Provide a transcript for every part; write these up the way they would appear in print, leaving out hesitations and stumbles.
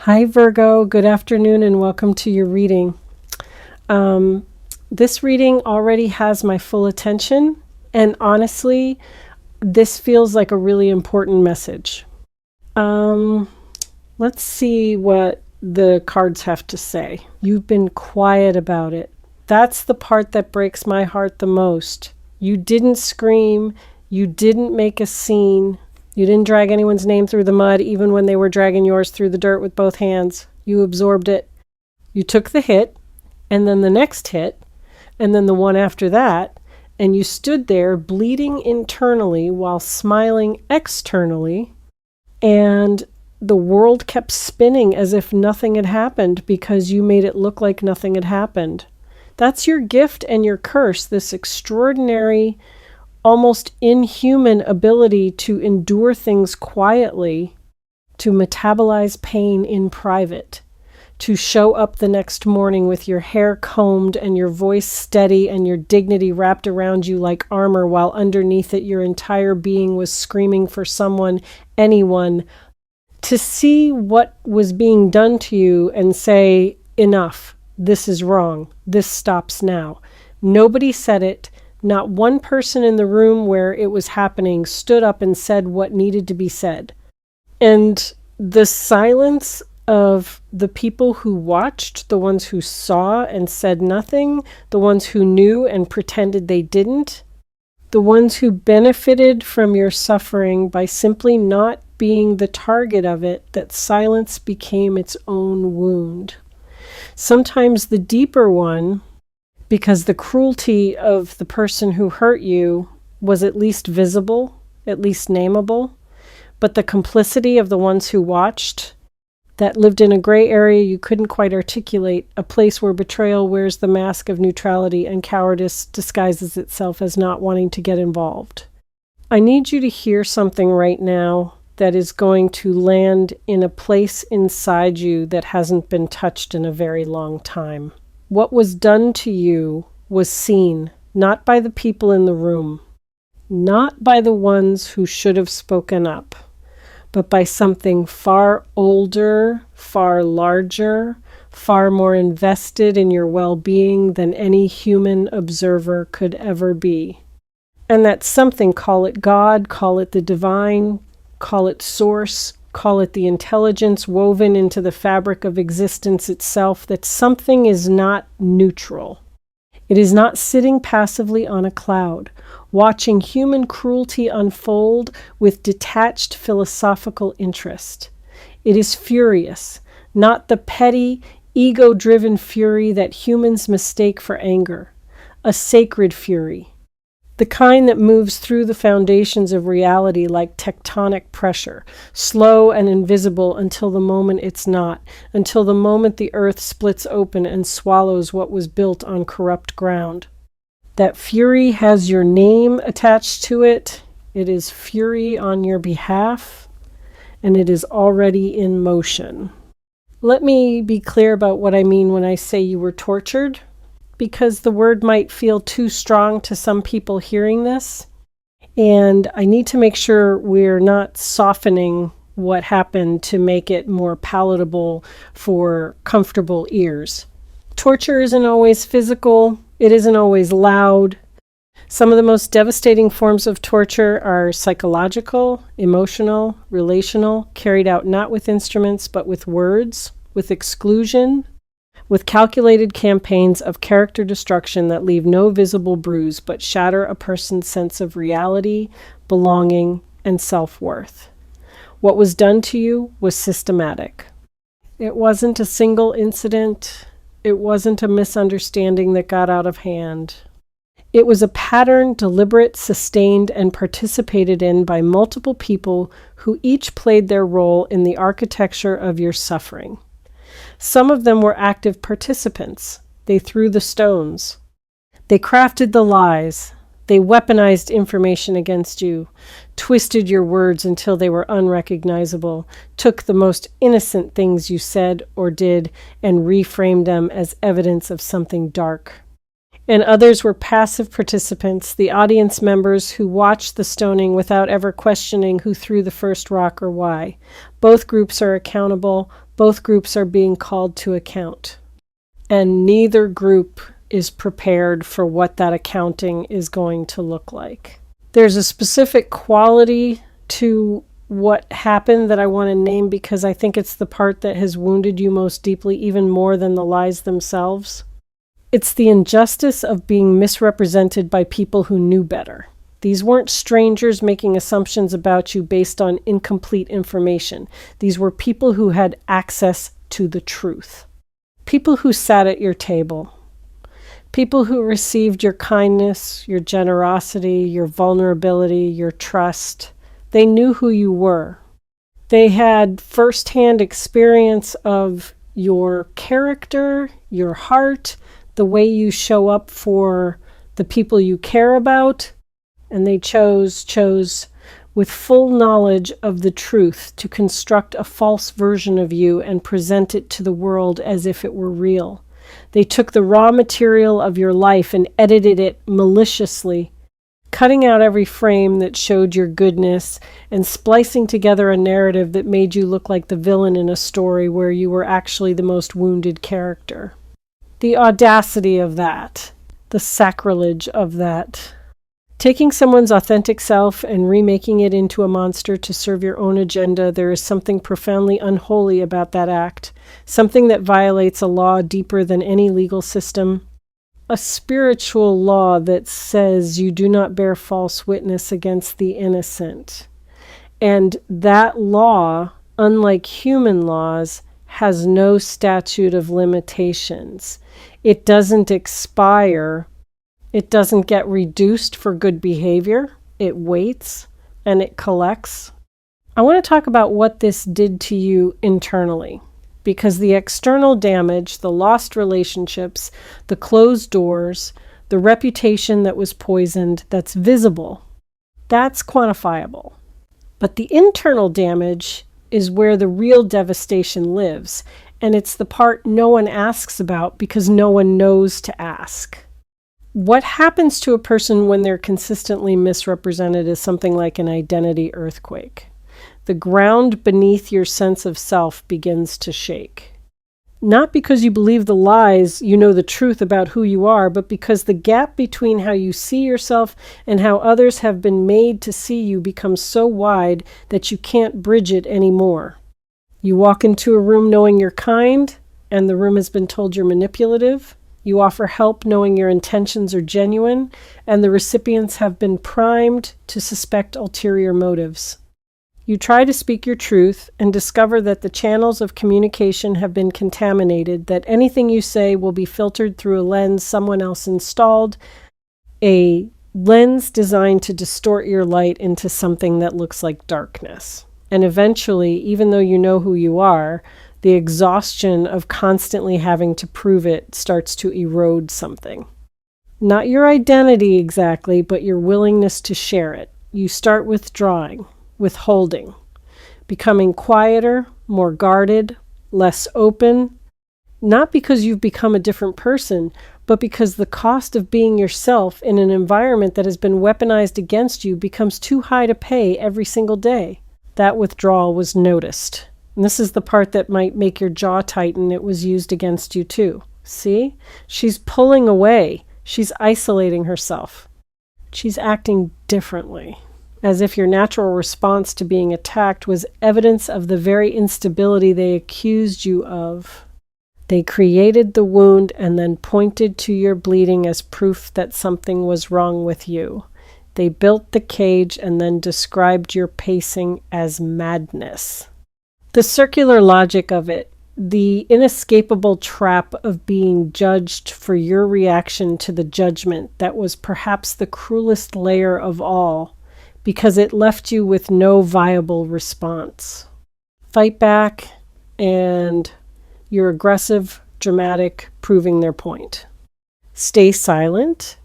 Hi Virgo, good afternoon and welcome to your reading. This reading already has my full attention, and honestly, this feels like a really important message. Let's see what the cards have to say. You've been quiet about it. That's the part that breaks my heart the most. You didn't scream, you didn't make a scene. You didn't drag anyone's name through the mud, even when they were dragging yours through the dirt with both hands. You absorbed it. You took the hit, and then the next hit, and then the one after that, and you stood there bleeding internally while smiling externally, and the world kept spinning as if nothing had happened because you made it look like nothing had happened. That's your gift and your curse, this extraordinary, almost inhuman ability to endure things quietly, to metabolize pain in private, to show up the next morning with your hair combed and your voice steady and your dignity wrapped around you like armor, while underneath it your entire being was screaming for someone, anyone, to see what was being done to you and say, enough, this is wrong, this stops now. Nobody said it. Not one person in the room where it was happening stood up and said what needed to be said. And the silence of the people who watched, the ones who saw and said nothing, the ones who knew and pretended they didn't, the ones who benefited from your suffering by simply not being the target of it, that silence became its own wound. Sometimes the deeper one, because the cruelty of the person who hurt you was at least visible, at least nameable, but the complicity of the ones who watched, that lived in a gray area you couldn't quite articulate, a place where betrayal wears the mask of neutrality and cowardice disguises itself as not wanting to get involved. I need you to hear something right now that is going to land in a place inside you that hasn't been touched in a very long time. What was done to you was seen, not by the people in the room, not by the ones who should have spoken up, but by something far older, far larger, far more invested in your well-being than any human observer could ever be. And that something, call it God, call it the divine, call it source, call it the intelligence woven into the fabric of existence itself, that something is not neutral. It is not sitting passively on a cloud, watching human cruelty unfold with detached philosophical interest. It is furious, not the petty, ego-driven fury that humans mistake for anger, a sacred fury. The kind that moves through the foundations of reality like tectonic pressure, slow and invisible until the moment it's not, until the moment the earth splits open and swallows what was built on corrupt ground. That fury has your name attached to it. It is fury on your behalf, and it is already in motion. Let me be clear about what I mean when I say you were tortured, because the word might feel too strong to some people hearing this. And I need to make sure we're not softening what happened to make it more palatable for comfortable ears. Torture isn't always physical. It isn't always loud. Some of the most devastating forms of torture are psychological, emotional, relational, carried out not with instruments, but with words, with exclusion, with calculated campaigns of character destruction that leave no visible bruise but shatter a person's sense of reality, belonging, and self-worth. What was done to you was systematic. It wasn't a single incident. It wasn't a misunderstanding that got out of hand. It was a pattern, deliberate, sustained, and participated in by multiple people who each played their role in the architecture of your suffering. Some of them were active participants. They threw the stones. They crafted the lies. They weaponized information against you, twisted your words until they were unrecognizable, took the most innocent things you said or did and reframed them as evidence of something dark. And others were passive participants, the audience members who watched the stoning without ever questioning who threw the first rock or why. Both groups are accountable. Both groups are being called to account. And neither group is prepared for what that accounting is going to look like. There's a specific quality to what happened that I want to name because I think it's the part that has wounded you most deeply, even more than the lies themselves. It's the injustice of being misrepresented by people who knew better. These weren't strangers making assumptions about you based on incomplete information. These were people who had access to the truth. People who sat at your table. People who received your kindness, your generosity, your vulnerability, your trust. They knew who you were. They had firsthand experience of your character, your heart, the way you show up for the people you care about, and they chose with full knowledge of the truth to construct a false version of you and present it to the world as if it were real. They took the raw material of your life and edited it maliciously, cutting out every frame that showed your goodness and splicing together a narrative that made you look like the villain in a story where you were actually the most wounded character. The audacity of that, the sacrilege of that. Taking someone's authentic self and remaking it into a monster to serve your own agenda, there is something profoundly unholy about that act, something that violates a law deeper than any legal system, a spiritual law that says you do not bear false witness against the innocent. And that law, unlike human laws, has no statute of limitations. It doesn't expire. It doesn't get reduced for good behavior. It waits and it collects. I want to talk about what this did to you internally, because the external damage, the lost relationships, the closed doors, the reputation that was poisoned, that's visible, that's quantifiable. But the internal damage is where the real devastation lives, and it's the part no one asks about because no one knows to ask. What happens to a person when they're consistently misrepresented is something like an identity earthquake. The ground beneath your sense of self begins to shake. Not because you believe the lies, you know the truth about who you are, but because the gap between how you see yourself and how others have been made to see you becomes so wide that you can't bridge it anymore. You walk into a room knowing you're kind, and the room has been told you're manipulative. You offer help knowing your intentions are genuine, and the recipients have been primed to suspect ulterior motives. You try to speak your truth and discover that the channels of communication have been contaminated, that anything you say will be filtered through a lens someone else installed, a lens designed to distort your light into something that looks like darkness. And eventually, even though you know who you are, the exhaustion of constantly having to prove it starts to erode something. Not your identity exactly, but your willingness to share it. You start withdrawing, withholding, becoming quieter, more guarded, less open, not because you've become a different person, but because the cost of being yourself in an environment that has been weaponized against you becomes too high to pay every single day. That withdrawal was noticed. And this is the part that might make your jaw tighten. It was used against you too. See? She's pulling away. She's isolating herself. She's acting differently, as if your natural response to being attacked was evidence of the very instability they accused you of. They created the wound and then pointed to your bleeding as proof that something was wrong with you. They built the cage and then described your pacing as madness. The circular logic of it, the inescapable trap of being judged for your reaction to the judgment that was perhaps the cruelest layer of all, because it left you with no viable response. Fight back, and you're aggressive, dramatic, proving their point. Stay silent,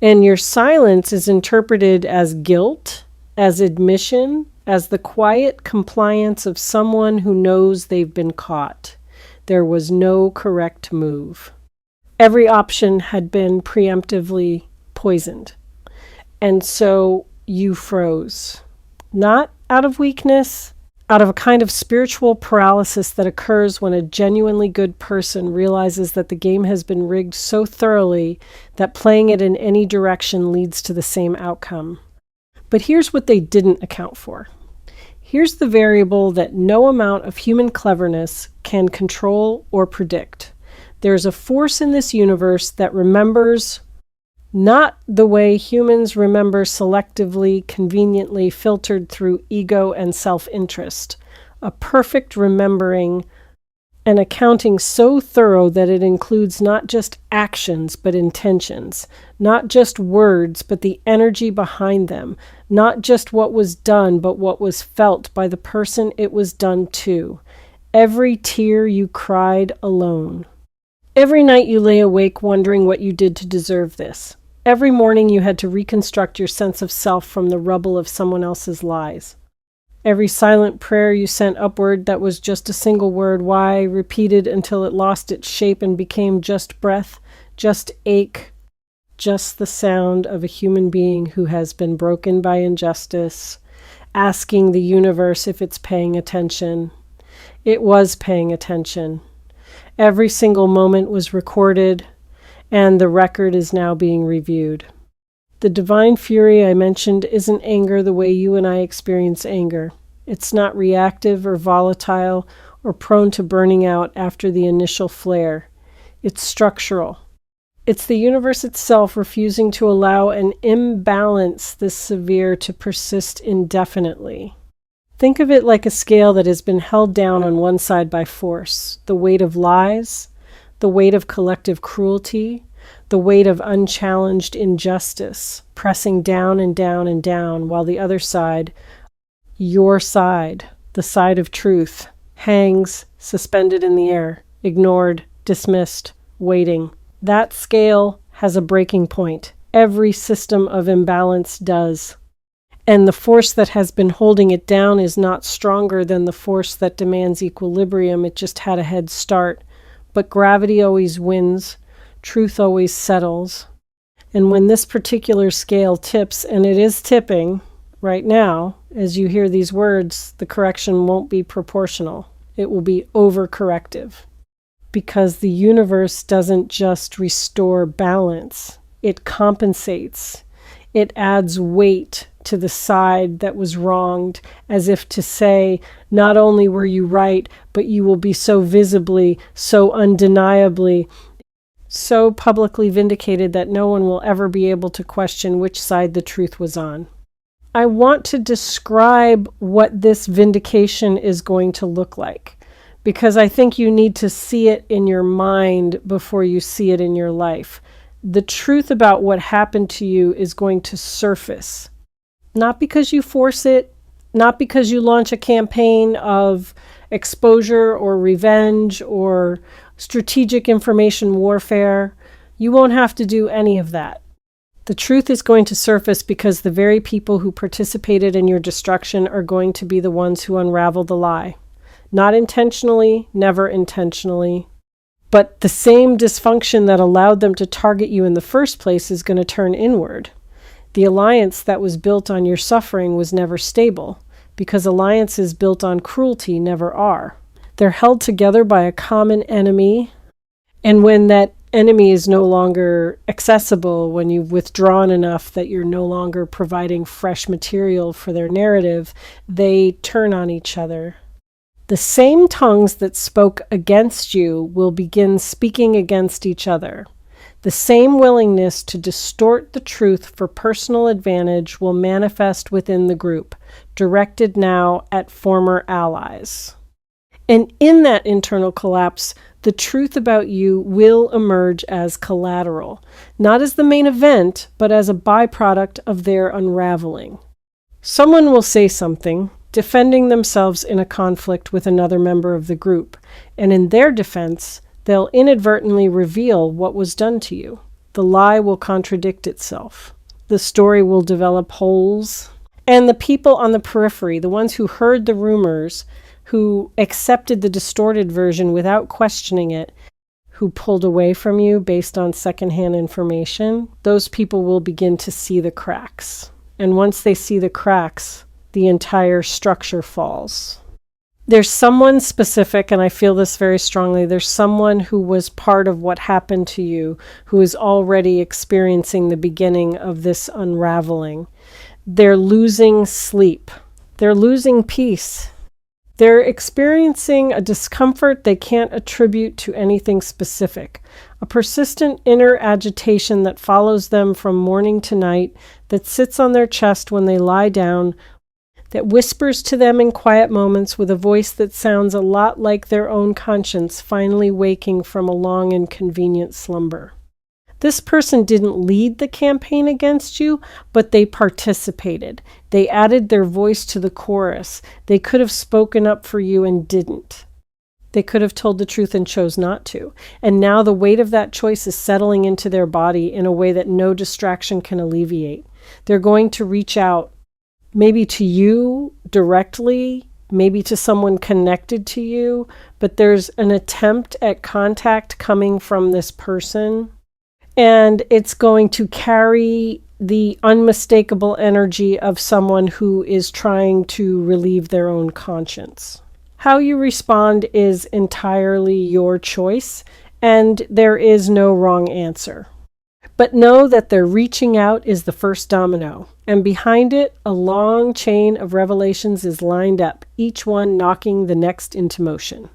and your silence is interpreted as guilt, as admission, as the quiet compliance of someone who knows they've been caught. There was no correct move. Every option had been preemptively poisoned. And so you froze. Not out of weakness, out of a kind of spiritual paralysis that occurs when a genuinely good person realizes that the game has been rigged so thoroughly that playing it in any direction leads to the same outcome. But here's what they didn't account for. Here's the variable that no amount of human cleverness can control or predict. There's a force in this universe that remembers not the way humans remember selectively, conveniently, filtered through ego and self-interest. A perfect remembering and accounting so thorough that it includes not just actions but intentions, not just words but the energy behind them, not just what was done but what was felt by the person it was done to. Every tear you cried alone. Every night you lay awake wondering what you did to deserve this. Every morning you had to reconstruct your sense of self from the rubble of someone else's lies. Every silent prayer you sent upward that was just a single word, why, repeated until it lost its shape and became just breath, just ache, just the sound of a human being who has been broken by injustice, asking the universe if it's paying attention. It was paying attention. Every single moment was recorded, and the record is now being reviewed. The divine fury I mentioned isn't anger the way you and I experience anger. It's not reactive or volatile or prone to burning out after the initial flare. It's structural. It's the universe itself refusing to allow an imbalance this severe to persist indefinitely. Think of it like a scale that has been held down on one side by force, the weight of lies, the weight of collective cruelty, the weight of unchallenged injustice, pressing down and down and down, while the other side, your side, the side of truth, hangs suspended in the air, ignored, dismissed, waiting. That scale has a breaking point. Every system of imbalance does. And the force that has been holding it down is not stronger than the force that demands equilibrium. It just had a head start. But gravity always wins. Truth always settles. And when this particular scale tips, and it is tipping right now, as you hear these words, the correction won't be proportional. It will be overcorrective. Because the universe doesn't just restore balance, it compensates. It adds weight to the side that was wronged, as if to say, not only were you right, but you will be so visibly, so undeniably, so publicly vindicated that no one will ever be able to question which side the truth was on. I want to describe what this vindication is going to look like, because I think you need to see it in your mind before you see it in your life. The truth about what happened to you is going to surface. Not because you force it, not because you launch a campaign of exposure or revenge or strategic information warfare. You won't have to do any of that. The truth is going to surface because the very people who participated in your destruction are going to be the ones who unravel the lie. Not intentionally, never intentionally. But the same dysfunction that allowed them to target you in the first place is going to turn inward. The alliance that was built on your suffering was never stable, because alliances built on cruelty never are. They're held together by a common enemy, and when that enemy is no longer accessible, when you've withdrawn enough that you're no longer providing fresh material for their narrative, they turn on each other. The same tongues that spoke against you will begin speaking against each other. The same willingness to distort the truth for personal advantage will manifest within the group, directed now at former allies. And in that internal collapse, the truth about you will emerge as collateral, not as the main event, but as a byproduct of their unraveling. Someone will say something, defending themselves in a conflict with another member of the group, and in their defense, they'll inadvertently reveal what was done to you. The lie will contradict itself. The story will develop holes. And the people on the periphery, the ones who heard the rumors, who accepted the distorted version without questioning it, who pulled away from you based on secondhand information, those people will begin to see the cracks. And once they see the cracks, the entire structure falls. There's someone specific, and I feel this very strongly. There's someone who was part of what happened to you, who is already experiencing the beginning of this unraveling. They're losing sleep. They're losing peace. They're experiencing a discomfort they can't attribute to anything specific. A persistent inner agitation that follows them from morning to night, that sits on their chest when they lie down, that whispers to them in quiet moments with a voice that sounds a lot like their own conscience finally waking from a long and convenient slumber. This person didn't lead the campaign against you, but they participated. They added their voice to the chorus. They could have spoken up for you and didn't. They could have told the truth and chose not to. And now the weight of that choice is settling into their body in a way that no distraction can alleviate. They're going to reach out, maybe to you directly, maybe to someone connected to you, but there's an attempt at contact coming from this person. And it's going to carry the unmistakable energy of someone who is trying to relieve their own conscience. How you respond is entirely your choice, and there is no wrong answer. But know that their reaching out is the first domino, and behind it, a long chain of revelations is lined up, each one knocking the next into motion.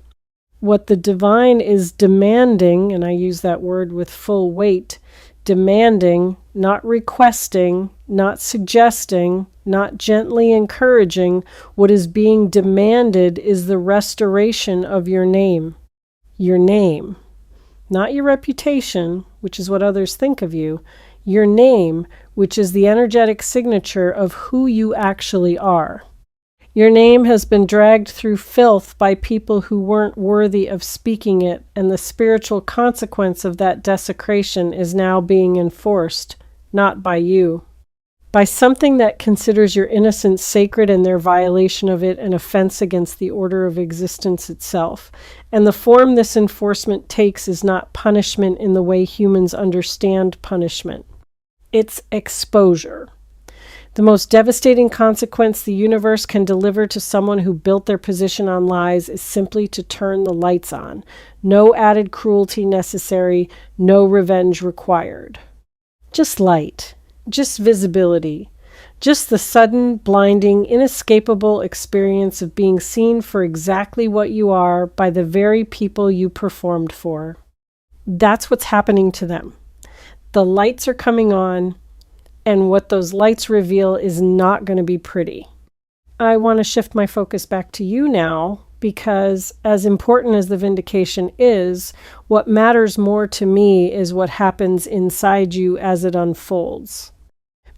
What the divine is demanding, and I use that word with full weight, demanding, not requesting, not suggesting, not gently encouraging, what is being demanded is the restoration of your name. Your name. Not your reputation, which is what others think of you. Your name, which is the energetic signature of who you actually are. Your name has been dragged through filth by people who weren't worthy of speaking it, and the spiritual consequence of that desecration is now being enforced, not by you. By something that considers your innocence sacred and their violation of it an offense against the order of existence itself. And the form this enforcement takes is not punishment in the way humans understand punishment. It's exposure. The most devastating consequence the universe can deliver to someone who built their position on lies is simply to turn the lights on. No added cruelty necessary, no revenge required. Just light, just visibility, just the sudden, blinding, inescapable experience of being seen for exactly what you are by the very people you performed for. That's what's happening to them. The lights are coming on, and what those lights reveal is not going to be pretty. I want to shift my focus back to you now, because as important as the vindication is, what matters more to me is what happens inside you as it unfolds.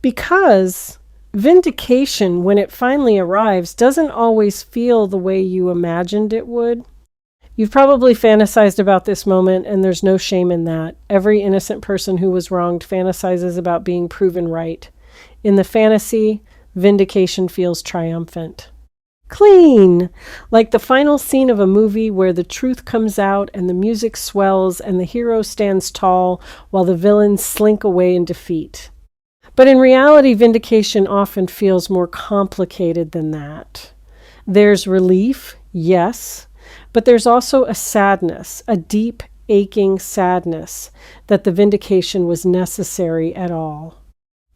Because vindication, when it finally arrives, doesn't always feel the way you imagined it would. You've probably fantasized about this moment, and there's no shame in that. Every innocent person who was wronged fantasizes about being proven right. In the fantasy, vindication feels triumphant. Clean! Like the final scene of a movie where the truth comes out and the music swells and the hero stands tall while the villains slink away in defeat. But in reality, vindication often feels more complicated than that. There's relief, yes, but there's also a sadness, a deep, aching sadness that the vindication was necessary at all.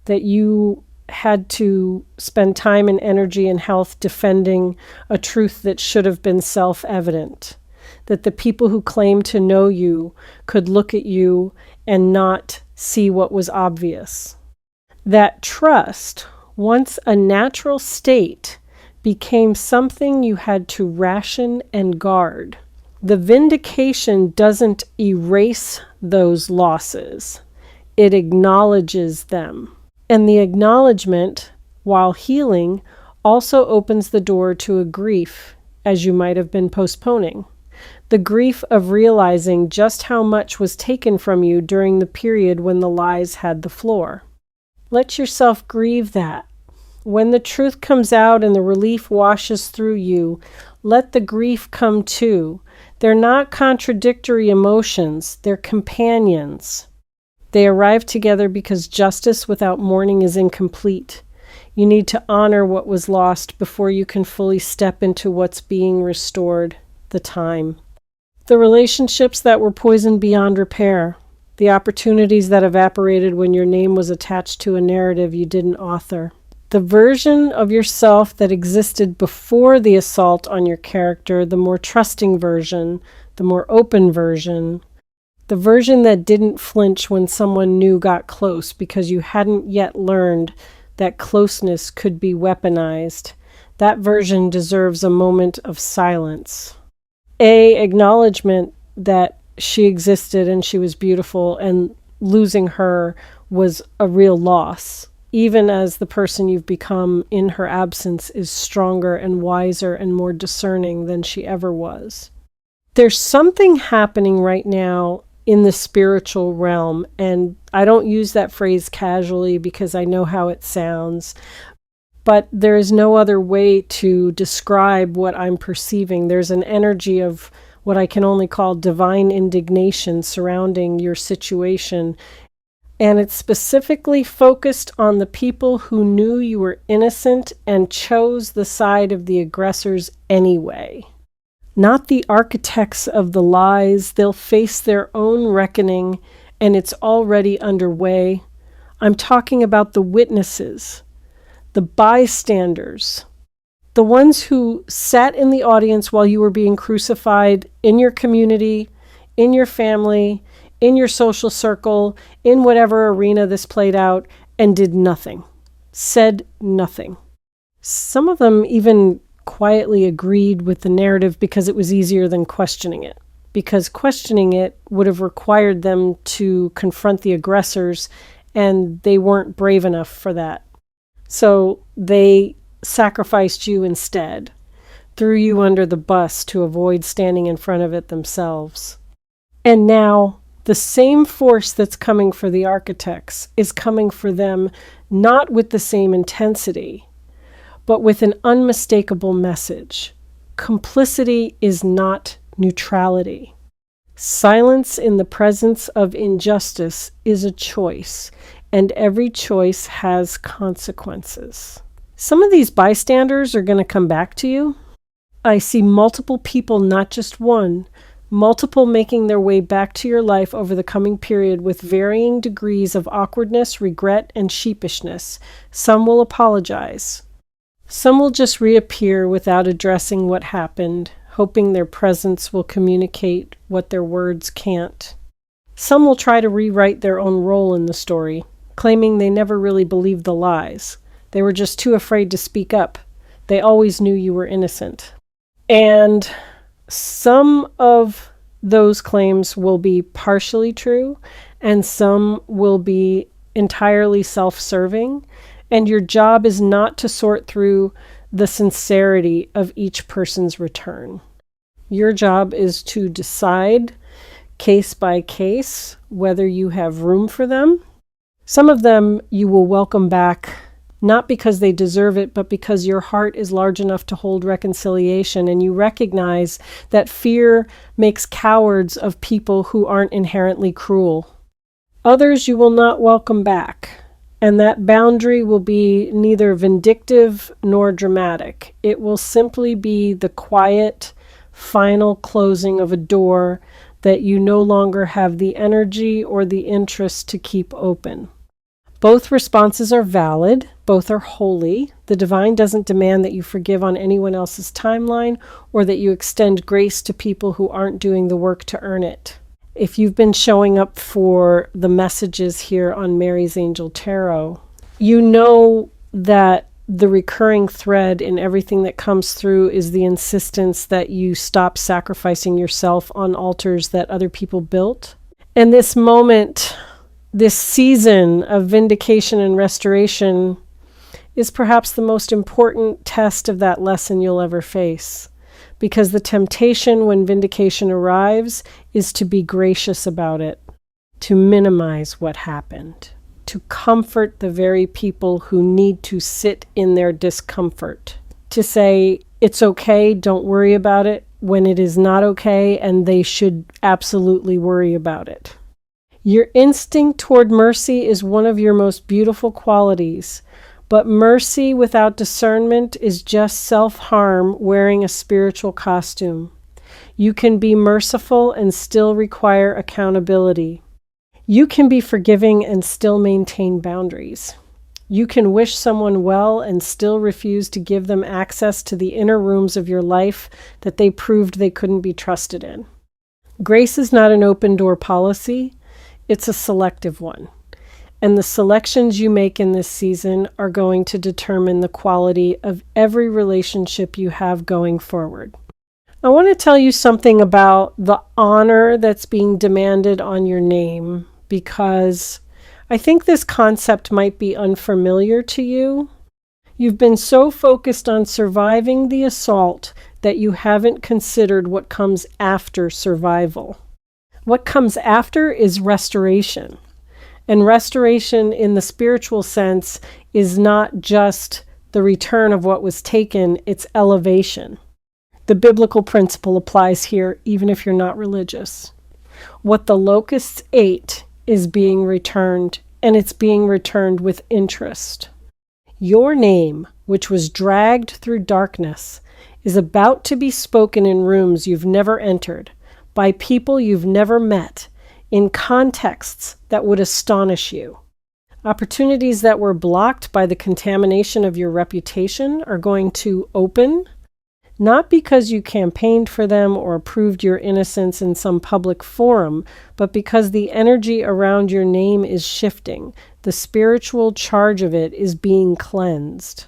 That you had to spend time and energy and health defending a truth that should have been self-evident. That the people who claim to know you could look at you and not see what was obvious. That trust, once a natural state, became something you had to ration and guard. The vindication doesn't erase those losses. It acknowledges them. And the acknowledgement, while healing, also opens the door to a grief, as you might have been postponing. The grief of realizing just how much was taken from you during the period when the lies had the floor. Let yourself grieve that. When the truth comes out and the relief washes through you, let the grief come too. They're not contradictory emotions, they're companions. They arrive together because justice without mourning is incomplete. You need to honor what was lost before you can fully step into what's being restored, the time. The relationships that were poisoned beyond repair, the opportunities that evaporated when your name was attached to a narrative you didn't author. The version of yourself that existed before the assault on your character, the more trusting version, the more open version, the version that didn't flinch when someone new got close because you hadn't yet learned that closeness could be weaponized. That version deserves a moment of silence. Acknowledgement that she existed and she was beautiful, and losing her was a real loss, even as the person you've become in her absence is stronger and wiser and more discerning than she ever was. There's something happening right now in the spiritual realm, and I don't use that phrase casually because I know how it sounds, but there is no other way to describe what I'm perceiving. There's an energy of what I can only call divine indignation surrounding your situation, and it's specifically focused on the people who knew you were innocent and chose the side of the aggressors anyway. Not the architects of the lies. They'll face their own reckoning, and it's already underway. I'm talking about the witnesses, the bystanders, the ones who sat in the audience while you were being crucified in your community, in your family, in your social circle, in whatever arena this played out, and did nothing, said nothing. Some of them even quietly agreed with the narrative because it was easier than questioning it, because questioning it would have required them to confront the aggressors, and they weren't brave enough for that. So they sacrificed you instead, threw you under the bus to avoid standing in front of it themselves. And now the same force that's coming for the architects is coming for them, not with the same intensity, but with an unmistakable message. Complicity is not neutrality. Silence in the presence of injustice is a choice, and every choice has consequences. Some of these bystanders are going to come back to you. I see multiple people, not just one, multiple making their way back to your life over the coming period with varying degrees of awkwardness, regret, and sheepishness. Some will apologize. Some will just reappear without addressing what happened, hoping their presence will communicate what their words can't. Some will try to rewrite their own role in the story, claiming they never really believed the lies. They were just too afraid to speak up. They always knew you were innocent. And some of those claims will be partially true, and some will be entirely self-serving. And your job is not to sort through the sincerity of each person's return. Your job is to decide case by case whether you have room for them. Some of them you will welcome back, not because they deserve it, but because your heart is large enough to hold reconciliation, and you recognize that fear makes cowards of people who aren't inherently cruel. Others you will not welcome back, and that boundary will be neither vindictive nor dramatic. It will simply be the quiet, final closing of a door that you no longer have the energy or the interest to keep open. Both responses are valid. Both are holy. The divine doesn't demand that you forgive on anyone else's timeline or that you extend grace to people who aren't doing the work to earn it. If you've been showing up for the messages here on Mary's Angel Tarot, you know that the recurring thread in everything that comes through is the insistence that you stop sacrificing yourself on altars that other people built. And this moment, this season of vindication and restoration is perhaps the most important test of that lesson you'll ever face. Because the temptation when vindication arrives is to be gracious about it, to minimize what happened, to comfort the very people who need to sit in their discomfort, to say, it's okay, don't worry about it, when it is not okay, and they should absolutely worry about it. Your instinct toward mercy is one of your most beautiful qualities, But mercy without discernment is just self-harm wearing a spiritual costume. You can be merciful and still require accountability. You can be forgiving and still maintain boundaries. You can wish someone well and still refuse to give them access to the inner rooms of your life that they proved they couldn't be trusted in. Grace is not an open door policy, it's a selective one. And the selections you make in this season are going to determine the quality of every relationship you have going forward. I want to tell you something about the honor that's being demanded on your name, because I think this concept might be unfamiliar to you. You've been so focused on surviving the assault that you haven't considered what comes after survival. What comes after is restoration. And restoration in the spiritual sense is not just the return of what was taken, it's elevation. The biblical principle applies here even if you're not religious. What the locusts ate is being returned, and it's being returned with interest. Your name, which was dragged through darkness, is about to be spoken in rooms you've never entered, by people you've never met, in contexts that would astonish you. Opportunities that were blocked by the contamination of your reputation are going to open, not because you campaigned for them or proved your innocence in some public forum, but because the energy around your name is shifting. The spiritual charge of it is being cleansed.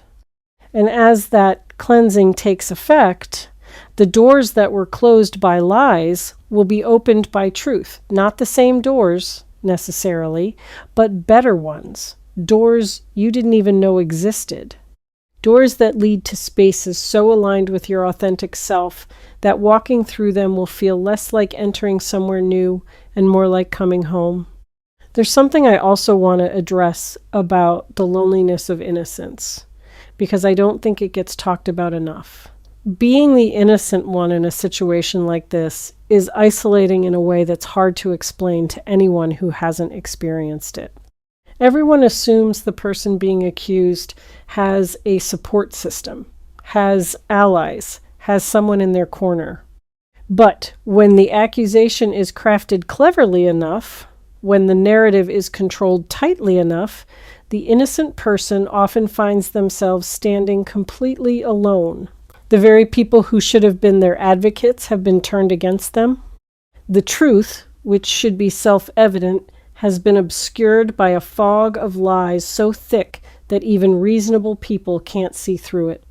And as that cleansing takes effect, the doors that were closed by lies will be opened by truth. Not the same doors, necessarily, but better ones. Doors you didn't even know existed. Doors that lead to spaces so aligned with your authentic self that walking through them will feel less like entering somewhere new and more like coming home. There's something I also want to address about the loneliness of innocence, because I don't think it gets talked about enough. Being the innocent one in a situation like this is isolating in a way that's hard to explain to anyone who hasn't experienced it. Everyone assumes the person being accused has a support system, has allies, has someone in their corner. But when the accusation is crafted cleverly enough, when the narrative is controlled tightly enough, the innocent person often finds themselves standing completely alone. The very people who should have been their advocates have been turned against them. The truth, which should be self-evident, has been obscured by a fog of lies so thick that even reasonable people can't see through it.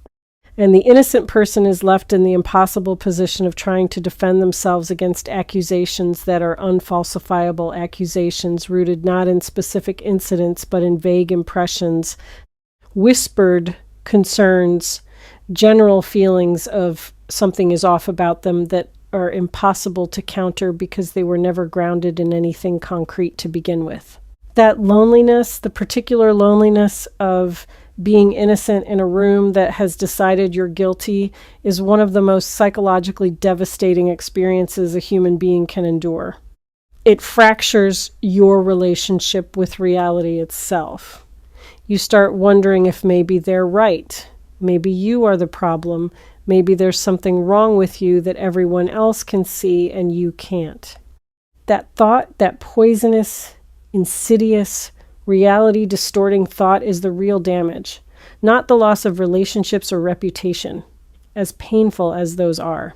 And the innocent person is left in the impossible position of trying to defend themselves against accusations that are unfalsifiable accusations rooted not in specific incidents but in vague impressions, whispered concerns, general feelings of something is off about them that are impossible to counter because they were never grounded in anything concrete to begin with. That loneliness, the particular loneliness of being innocent in a room that has decided you're guilty, is one of the most psychologically devastating experiences a human being can endure. It fractures your relationship with reality itself. You start wondering if maybe they're right. Maybe you are the problem. Maybe there's something wrong with you that everyone else can see and you can't. That thought, that poisonous, insidious, reality-distorting thought is the real damage, not the loss of relationships or reputation, as painful as those are.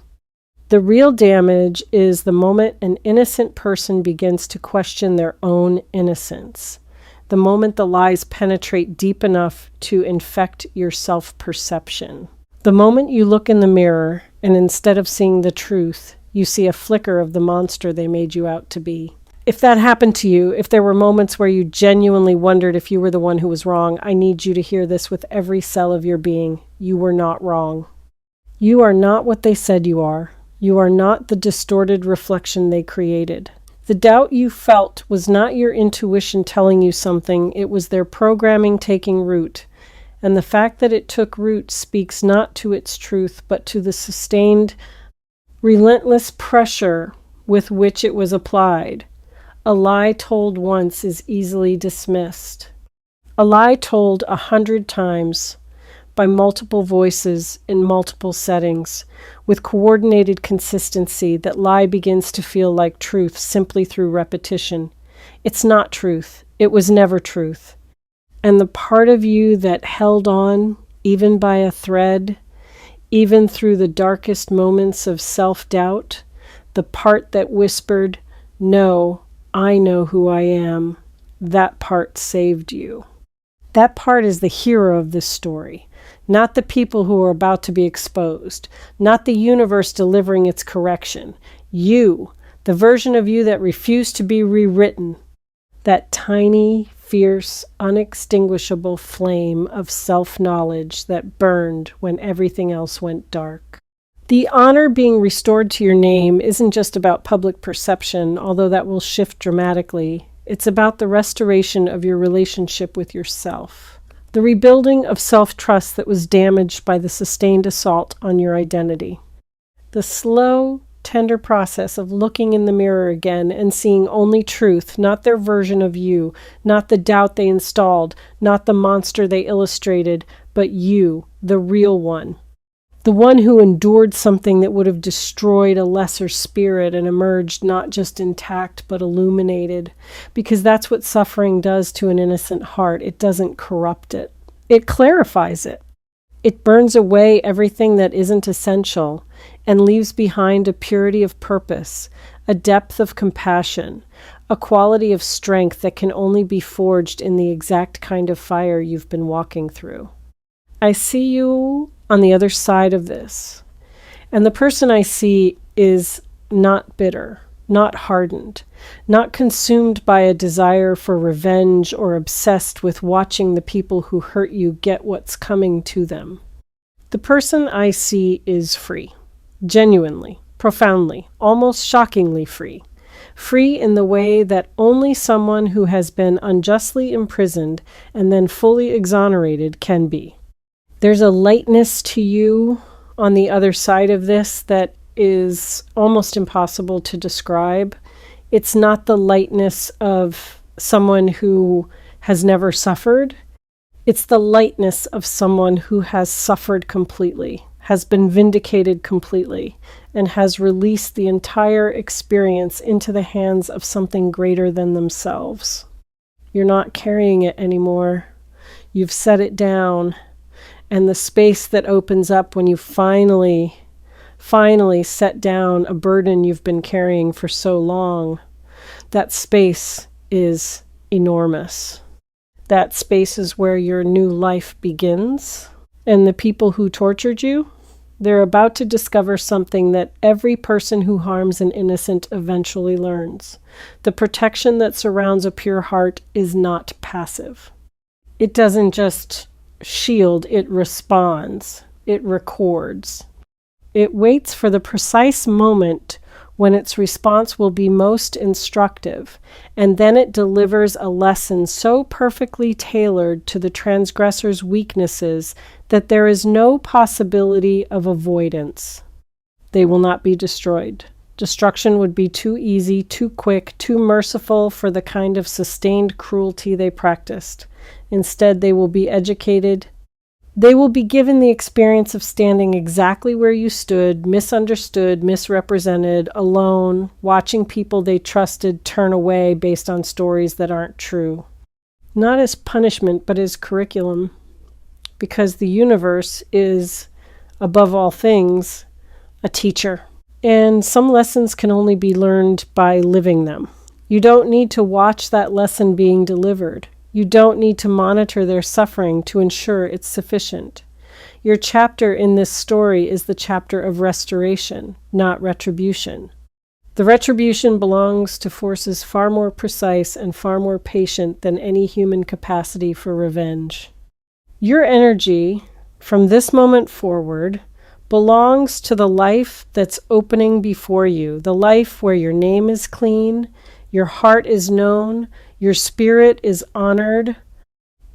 The real damage is the moment an innocent person begins to question their own innocence. The moment the lies penetrate deep enough to infect your self-perception. The moment you look in the mirror and instead of seeing the truth, you see a flicker of the monster they made you out to be. If that happened to you, if there were moments where you genuinely wondered if you were the one who was wrong, I need you to hear this with every cell of your being. You were not wrong. You are not what they said you are. You are not the distorted reflection they created. The doubt you felt was not your intuition telling you something, it was their programming taking root. And the fact that it took root speaks not to its truth, but to the sustained, relentless pressure with which it was applied. A lie told once is easily dismissed. A lie told 100 times by multiple voices in multiple settings, with coordinated consistency. That lie begins to feel like truth simply through repetition. It's not truth. It was never truth. And the part of you that held on, even by a thread, even through the darkest moments of self-doubt, the part that whispered, "No, I know who I am," that part saved you. That part is the hero of this story, not the people who are about to be exposed, not the universe delivering its correction. You, the version of you that refused to be rewritten, that tiny, fierce, unextinguishable flame of self-knowledge that burned when everything else went dark. The honor being restored to your name isn't just about public perception, although that will shift dramatically. It's about the restoration of your relationship with yourself, the rebuilding of self-trust that was damaged by the sustained assault on your identity. The slow, tender process of looking in the mirror again and seeing only truth, not their version of you, not the doubt they installed, not the monster they illustrated, but you, the real one. The one who endured something that would have destroyed a lesser spirit and emerged not just intact but illuminated. Because that's what suffering does to an innocent heart. It doesn't corrupt it. It clarifies it. It burns away everything that isn't essential and leaves behind a purity of purpose, a depth of compassion, a quality of strength that can only be forged in the exact kind of fire you've been walking through. I see you on the other side of this. And the person I see is not bitter, not hardened, not consumed by a desire for revenge or obsessed with watching the people who hurt you get what's coming to them. The person I see is free, genuinely, profoundly, almost shockingly free. Free in the way that only someone who has been unjustly imprisoned and then fully exonerated can be. There's a lightness to you on the other side of this that is almost impossible to describe. It's not the lightness of someone who has never suffered. It's the lightness of someone who has suffered completely, has been vindicated completely, and has released the entire experience into the hands of something greater than themselves. You're not carrying it anymore. You've set it down. And the space that opens up when you finally set down a burden you've been carrying for so long, that space is enormous. That space is where your new life begins. And the people who tortured you, they're about to discover something that every person who harms an innocent eventually learns. The protection that surrounds a pure heart is not passive. It doesn't just shield, it responds, it records. It waits for the precise moment when its response will be most instructive, and then it delivers a lesson so perfectly tailored to the transgressor's weaknesses that there is no possibility of avoidance. They will not be destroyed. Destruction would be too easy, too quick, too merciful for the kind of sustained cruelty they practiced. Instead, they will be educated. They will be given the experience of standing exactly where you stood, misunderstood, misrepresented, alone, watching people they trusted turn away based on stories that aren't true. Not as punishment, but as curriculum. Because the universe is, above all things, a teacher. And some lessons can only be learned by living them. You don't need to watch that lesson being delivered. You don't need to monitor their suffering to ensure it's sufficient. Your chapter in this story is the chapter of restoration, not retribution. The retribution belongs to forces far more precise and far more patient than any human capacity for revenge. Your energy, from this moment forward, belongs to the life that's opening before you, the life where your name is clean, your heart is known, your spirit is honored,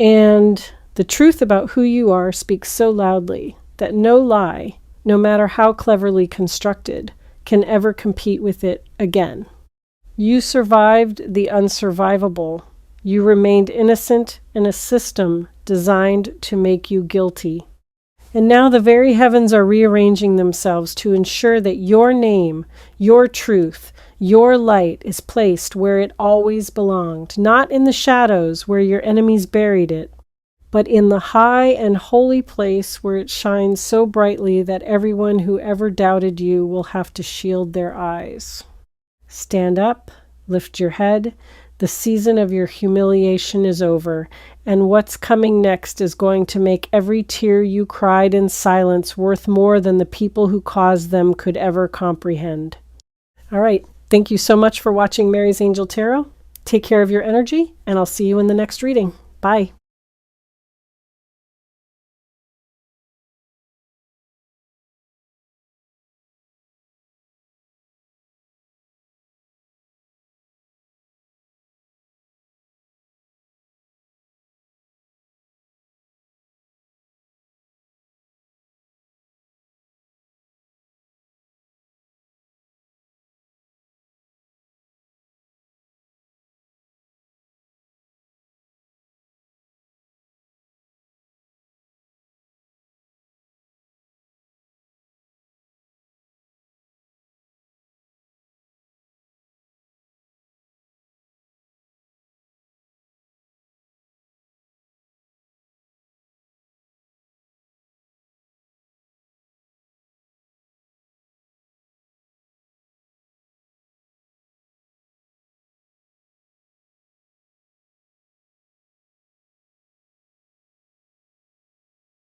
and the truth about who you are speaks so loudly that no lie, no matter how cleverly constructed, can ever compete with it again. You survived the unsurvivable, You remained innocent in a system designed to make you guilty. And now the very heavens are rearranging themselves to ensure that your name, your truth, your light is placed where it always belonged, not in the shadows where your enemies buried it, but in the high and holy place where it shines so brightly that everyone who ever doubted you will have to shield their eyes. Stand up, lift your head. The season of your humiliation is over, and what's coming next is going to make every tear you cried in silence worth more than the people who caused them could ever comprehend. All right, thank you so much for watching Mary's Angel Tarot. Take care of your energy, and I'll see you in the next reading. Bye.